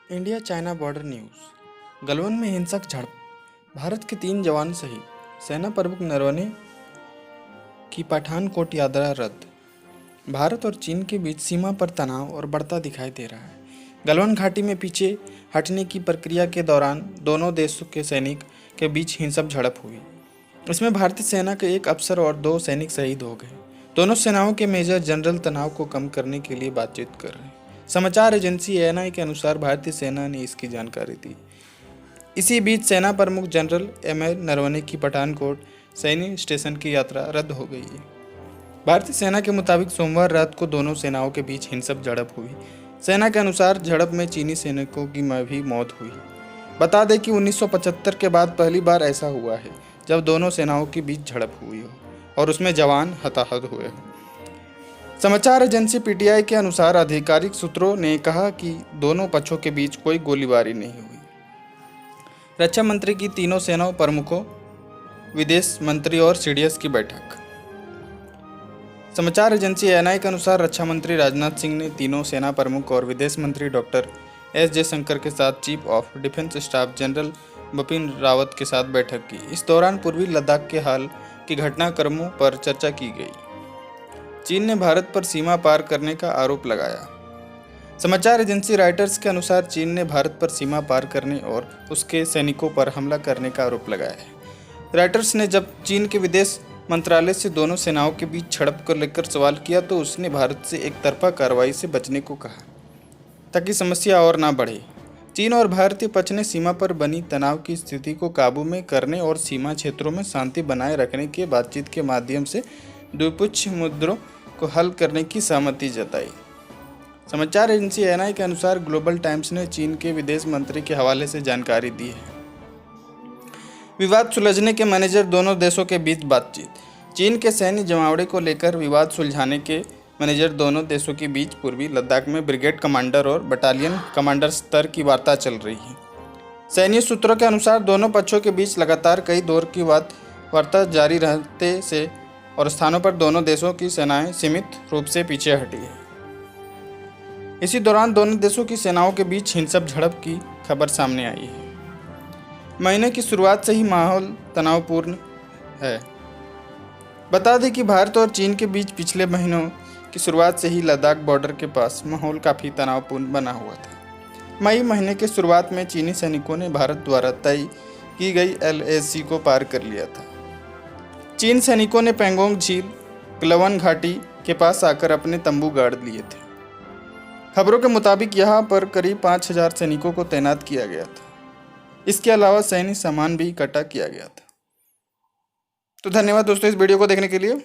India China border news. Galwan में हिंसक झड़प, भारत के 3 जवान शहीद, सेना प्रमुख नरवणे की पठानकोट यात्रा रद्द। भारत और चीन के बीच सीमा पर तनाव और बढ़ता दिखाई दे रहा है। गलवान घाटी में पीछे हटने की प्रक्रिया के दौरान दोनों देशों के सैनिक के बीच हिंसक झड़प हुई। इसमें भारतीय सेना के 1 अफसर और 2 सैनिक शहीद हो गए। दोनों सेनाओं के मेजर जनरल तनाव को कम करने के लिए बातचीत कर रहे हैं। समाचार एजेंसी एएनआई के अनुसार भारतीय सेना ने इसकी जानकारी दी। इसी बीच सेना प्रमुख जनरल एमए नरवणे की पठानकोट सैन्य स्टेशन की यात्रा रद्द हो गई है। भारतीय सेना के मुताबिक सोमवार रात को दोनों सेनाओं के बीच हिंसक झड़प हुई। सेना के अनुसार झड़प में चीनी सैनिकों की भी मौत हुई। बता दें कि 1975 के बाद पहली बार ऐसा हुआ है जब दोनों सेनाओं के बीच झड़प हुई हो और उसमें जवान हताहत हुए हों। समाचार एजेंसी पीटीआई के अनुसार आधिकारिक सूत्रों ने कहा कि दोनों पक्षों के बीच कोई गोलीबारी नहीं हुई। रक्षा मंत्री की तीनों सेनाओं प्रमुखों, विदेश मंत्री और सीडीएस की बैठक। समाचार एजेंसी एएनआई के अनुसार रक्षा मंत्री राजनाथ सिंह ने तीनों सेना प्रमुख और विदेश मंत्री डॉक्टर एस जयशंकर के साथ chief of defence staff general Bipin Rawat के साथ बैठक की। इस दौरान पूर्वी लद्दाख के हाल के घटनाक्रमों पर चर्चा की गई। चीन ने भारत पर सीमा पार करने का आरोप लगाया। समाचार एजेंसी रॉयटर्स के अनुसार चीन ने भारत पर सीमा पार करने और उसके सैनिकों पर हमला करने का आरोप लगाया है। रॉयटर्स ने जब चीन के विदेश मंत्रालय से दोनों सेनाओं के बीच झड़प को लेकर सवाल किया तो उसने भारत से एक तरफा कार्रवाई से बचने को कहा ताकि समस्या और ना बढ़े। चीन और भारतीय पक्ष ने सीमा पर बनी तनाव की स्थिति को काबू में करने और सीमा क्षेत्रों में शांति बनाए रखने के बातचीत के माध्यम से द्विपक्षीय मुद्दों को हल करने की सहमति जताई। समाचार एजेंसी एएनआई के अनुसार ग्लोबल टाइम्स ने चीन के विदेश मंत्री के हवाले से जानकारी दी है। विवाद सुलझने के मैनेजर, दोनों देशों के बीच बातचीत। चीन के सैन्य जमावड़े को लेकर विवाद सुलझाने के मैनेजर दोनों देशों के बीच पूर्वी लद्दाख में ब्रिगेड कमांडर और बटालियन कमांडर स्तर की वार्ता चल रही है। सैन्य सूत्रों के अनुसार दोनों पक्षों के बीच लगातार कई दौर की वार्ता जारी रहते से और स्थानों पर दोनों देशों की सेनाएं सीमित रूप से पीछे हटी है। इसी दौरान दोनों देशों की सेनाओं के बीच हिंसक झड़प की खबर सामने आई है। महीने की शुरुआत से ही माहौल तनावपूर्ण है। बता दें कि भारत और चीन के बीच पिछले महीनों की शुरुआत से ही लद्दाख बॉर्डर के पास माहौल काफ़ी तनावपूर्ण बना हुआ था। मई महीने के शुरुआत में चीनी सैनिकों ने भारत द्वारा तय की गई एलएसी को पार कर लिया था। चीन सैनिकों ने पैंगोंग झील, गलवान घाटी के पास आकर अपने तंबू गाड़ लिए थे। खबरों के मुताबिक यहाँ पर करीब 5000 सैनिकों को तैनात किया गया था। इसके अलावा सैन्य सामान भी इकट्ठा किया गया था। तो धन्यवाद दोस्तों इस वीडियो को देखने के लिए।